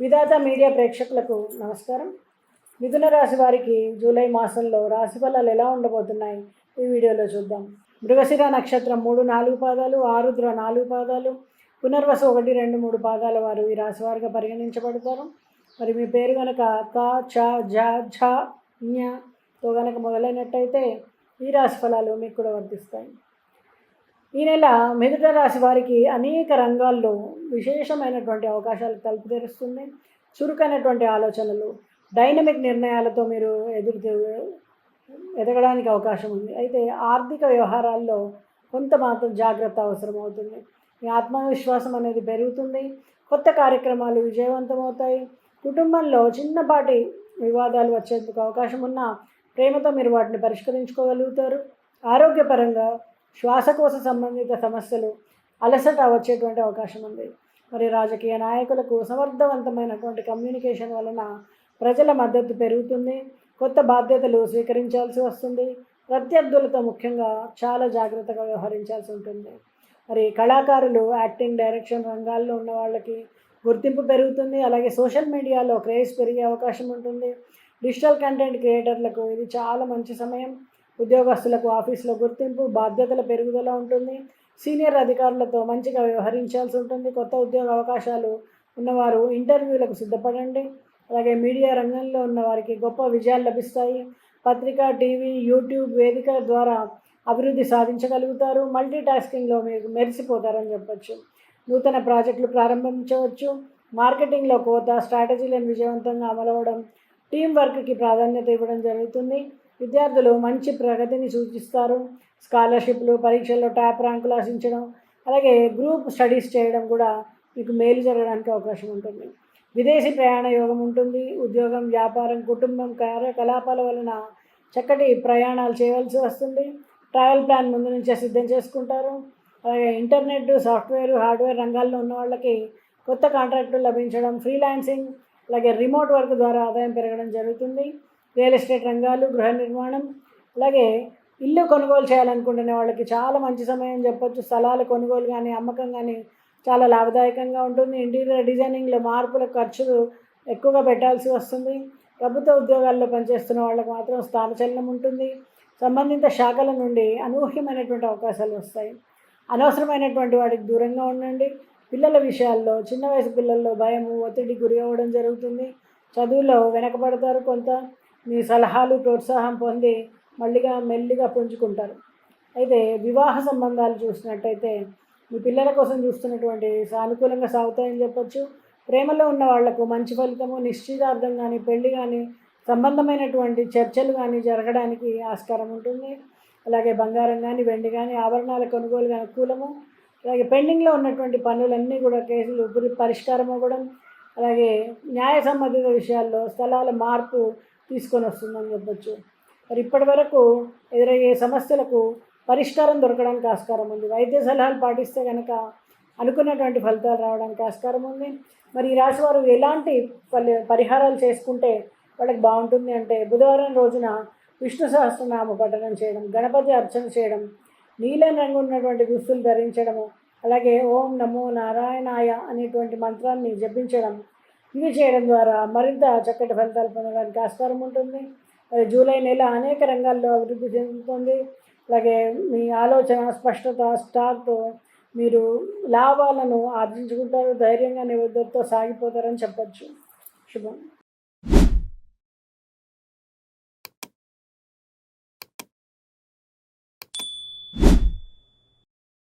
విధాత media ప్రేక్షకులకు నమస్కారం. మిథున రాశి వారికి జూలై మాసంలో రాశి ఫలాలు ఎలా ఉండబోతున్నాయి ఈ వీడియోలో చూద్దాం. మృగశిర నక్షత్రం 3, 4 పాదాలు, ఆరుద్ర 4 పాదాలు, పునర్వసు 1, 2, 3 పాదాల వారు ఈ రాశి వారిగా పరిగణించబడతారు. మరి మీ పేరు కనుక క, చ, జ, ఝ, ఞతో కనుక మొదలైనట్టయితే ఈ రాశి ఫలాలు మీకు కూడా వర్తిస్తాయి. ఈ నెల మిథున రాశి వారికి అనేక రంగాల్లో విశేషమైనటువంటి అవకాశాలు తలుపు తెరుస్తుంది. చురుకైనటువంటి ఆలోచనలు, డైనమిక్ నిర్ణయాలతో మీరు ఎదగడానికి అవకాశం ఉంది. అయితే ఆర్థిక వ్యవహారాల్లో కొంత మాత్రం జాగ్రత్త అవసరం అవుతుంది. మీ ఆత్మవిశ్వాసం అనేది పెరుగుతుంది. కొత్త కార్యక్రమాలు విజయవంతమవుతాయి. కుటుంబంలో చిన్నపాటి వివాదాలు వచ్చేందుకు అవకాశం ఉన్న ప్రేమతో మీరు వాటిని పరిష్కరించుకోగలుగుతారు. ఆరోగ్యపరంగా శ్వాసకోశ సంబంధిత సమస్యలు, అలసట వచ్చేటువంటి అవకాశం ఉంది. మరి రాజకీయ నాయకులకు సమర్థవంతమైనటువంటి కమ్యూనికేషన్ వలన ప్రజల మద్దతు పెరుగుతుంది. కొత్త బాధ్యతలు స్వీకరించాల్సి వస్తుంది. ప్రత్యర్థులతో ముఖ్యంగా చాలా జాగ్రత్తగా వ్యవహరించాల్సి ఉంటుంది. మరి కళాకారులు, యాక్టింగ్, డైరెక్షన్ రంగాల్లో ఉన్న వాళ్ళకి గుర్తింపు పెరుగుతుంది. అలాగే సోషల్ మీడియాలో క్రేజ్ పెరిగే అవకాశం ఉంటుంది. డిజిటల్ కంటెంట్ క్రియేటర్లకు ఇది చాలా మంచి సమయం. ఉద్యోగస్తులకు ఆఫీసులో గుర్తింపు, బాధ్యతల పెరుగుదల ఉంటుంది. సీనియర్ అధికారులతో మంచిగా వ్యవహరించాల్సి ఉంటుంది. కొత్త ఉద్యోగ అవకాశాలు ఉన్నవారు ఇంటర్వ్యూలకు సిద్ధపడండి. అలాగే మీడియా రంగంలో ఉన్న వారికి గొప్ప విజయాలు లభిస్తాయి. పత్రిక, టీవీ, యూట్యూబ్ వేదికల ద్వారా అభివృద్ధి సాధించగలుగుతారు. మల్టీ టాస్కింగ్లో మీరు మెరిసిపోతారని చెప్పచ్చు. నూతన ప్రాజెక్టులు ప్రారంభించవచ్చు. మార్కెటింగ్లో కోత స్ట్రాటజీలను విజయవంతంగా అమలవడం, టీం వర్క్కి ప్రాధాన్యత ఇవ్వడం జరుగుతుంది. విద్యార్థులు మంచి ప్రగతిని సూచిస్తారు. స్కాలర్షిప్లు, పరీక్షల్లో టాప్ ర్యాంకులు ఆశించడం, అలాగే గ్రూప్ స్టడీస్ చేయడం కూడా మీకు మేలు జరగడానికి అవకాశం ఉంటుంది. విదేశీ ప్రయాణ యోగం ఉంటుంది. ఉద్యోగం, వ్యాపారం, కుటుంబం, కార్యకలాపాల వలన చక్కటి ప్రయాణాలు చేయవలసి వస్తుంది. ట్రావెల్ ప్లాన్ ముందు నుంచే సిద్ధం చేసుకుంటారు. అలాగే ఇంటర్నెట్, సాఫ్ట్వేర్, హార్డ్వేర్ రంగాల్లో ఉన్న వాళ్ళకి కొత్త కాంట్రాక్టులు లభించడం, ఫ్రీలాన్సింగ్, అలాగే రిమోట్ వర్క్ ద్వారా ఆదాయం పెరగడం జరుగుతుంది. రియల్ ఎస్టేట్ రంగాలు, గృహ నిర్మాణం, అలాగే ఇల్లు కొనుగోలు చేయాలనుకుంటునే వాళ్ళకి చాలా మంచి సమయం చెప్పొచ్చు. స్థలాల కొనుగోలు కానీ, అమ్మకం కానీ చాలా లాభదాయకంగా ఉంటుంది. ఇంటీరియర్ డిజైనింగ్లో మార్పుల ఖర్చులు ఎక్కువగా పెట్టాల్సి వస్తుంది. ప్రభుత్వ ఉద్యోగాల్లో పనిచేస్తున్న వాళ్ళకి మాత్రం స్థానచలనం ఉంటుంది. సంబంధిత శాఖల నుండి అనూహ్యమైనటువంటి అవకాశాలు వస్తాయి. అనవసరమైనటువంటి వాటికి దూరంగా ఉండండి. పిల్లల విషయాల్లో, చిన్న వయసు పిల్లల్లో భయము, ఒత్తిడి గురి అవ్వడం జరుగుతుంది. చదువులో వెనకబడతారు. కొంత మీ సలహాలు, ప్రోత్సాహం పొంది మెల్లిగా పుంజుకుంటారు. అయితే వివాహ సంబంధాలు చూసినట్టయితే మీ పిల్లల కోసం చూస్తున్నటువంటి సానుకూలంగా సాగుతాయని చెప్పచ్చు. ప్రేమలో ఉన్న వాళ్లకు మంచి ఫలితము, నిశ్చితార్థం కానీ, పెళ్లి కానీ, సంబంధమైనటువంటి చర్చలు కానీ జరగడానికి ఆస్కారం ఉంటుంది. అలాగే బంగారం కానీ, వెండి కానీ, ఆభరణాల కొనుగోలు అనుకూలము. అలాగే పెండింగ్లో ఉన్నటువంటి పనులన్నీ కూడా కేసులు పరిష్కారం అవ్వడం, అలాగే న్యాయ సంబంధిత విషయాల్లో స్థలాల మార్పు తీసుకొని వస్తుందని చెప్పచ్చు. మరి ఇప్పటి వరకు ఎదురయ్యే సమస్యలకు పరిష్కారం దొరకడానికి ఆస్కారం ఉంది. వైద్య సలహాలు పాటిస్తే కనుక అనుకున్నటువంటి ఫలితాలు రావడానికి ఆస్కారం ఉంది. మరి ఈ రాశి వారు ఎలాంటి పరిహారాలు చేసుకుంటే వాళ్ళకి బాగుంటుంది అంటే, బుధవారం రోజున విష్ణు సహస్రనామ పఠనం చేయడం, గణపతి అర్చన చేయడం, నీలం రంగు ఉన్నటువంటి దుస్తులు ధరించడము, అలాగే ఓం నమో నారాయణాయ అనేటువంటి మంత్రాన్ని జపించడం, ఇవి చేయడం ద్వారా మరింత చక్కటి ఫలితాలు పొందడానికి ఆస్కారం ఉంటుంది. మరి జూలై నెల అనేక రంగాల్లో అభివృద్ధి చెందుతుంది. అలాగే మీ ఆలోచన, స్పష్టత, స్టార్తో మీరు లాభాలను ఆర్జించుకుంటారు. ధైర్యంగా నిబద్ధతతో సాగిపోతారని చెప్పచ్చు. శుభం.